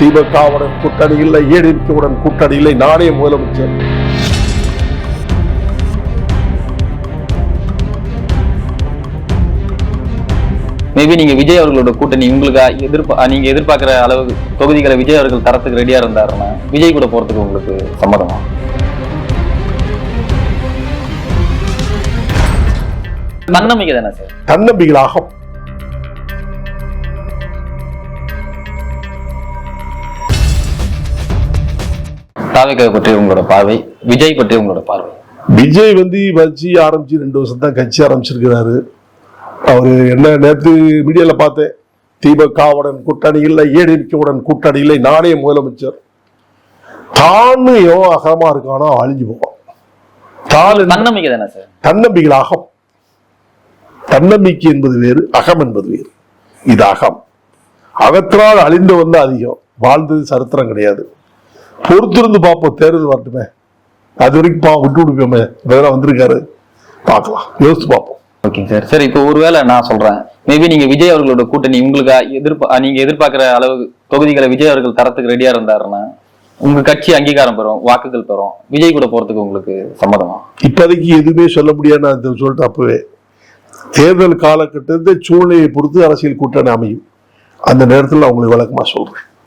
திமுகவுடன் கூட்டணி இல்லை, ஏடிஎம்கேவுடன் கூட்டணி இல்லை, நானே முதலமைச்சர். மேபி நீங்க விஜய் அவர்களோட கூட்டணி உங்களுக்கு நீங்க எதிர்பார்க்கிற அளவு தொகுதிகளை விஜய் அவர்கள் தரத்துக்கு ரெடியா இருந்தாருன்னா விஜய் கூட போறதுக்கு உங்களுக்கு சம்மதமா? தன்னம்பிக்கை தானே சார்? தன்னம்பிக்கையாக தாவேக்காவை பற்றி உங்களோட பார்வை, விஜய் பற்றி உங்களோட பார்வை. விஜய் கட்சி ஆரம்பிச்சு 2 வருஷம் தான் கட்சி ஆரம்பிச்சிருக்கிறாரு. அவரு என்ன நேற்று மீடியால பார்த்தேன், திமுகவுடன் கூட்டணி இல்லை, ஏடிஎம்கேவுடன் கூட்டணி இல்லை, நானே முதலமைச்சர். தானு எவன் அகமா இருக்கானோ அழிஞ்சு போவான். தன்னம்பிக்கை தானே சார்? தன்னம்பிக்கை அகம். தன்னம்பிக்கை என்பது வேறு, அகம் என்பது வேறு. இது அகம். அகத்தினால் அழிந்து வந்த அதிகம், வாழ்ந்தது சரித்திரம் கிடையாது. பொறுத்திருந்து பார்ப்போம், தேர்தல் வரட்டுமே, அது வரைக்கும் விட்டு விடுப்போமே. வேற வந்திருக்காரு, பார்க்கலாம், யோசிச்சு பார்ப்போம். Okay sir. சரி, இப்போ ஒருவேளை நான் சொல்றேன், மேபி நீங்க விஜய் அவர்களோட கூட்டணி உங்களுக்கு நீங்க எதிர்பார்க்கிற அளவு தொகுதிகளை விஜய் அவர்கள் தரத்துக்கு ரெடியா இருந்தாருன்னா உங்க கட்சி அங்கீகாரம் பெறும், வாக்குகள் பெறும், விஜய் கூட போறதுக்கு உங்களுக்கு சம்மதமா? இப்போதைக்கு எதுவுமே சொல்ல முடியாது. நான் சொல்லிட்டு அப்பவே தேர்தல் காலகட்டத்தை சூழ்நிலையை பொறுத்து அரசியல் கூட்டணி அமையும். அந்த நேரத்தில் நான் உங்களுக்கு விளக்கமா சொல்றேன்.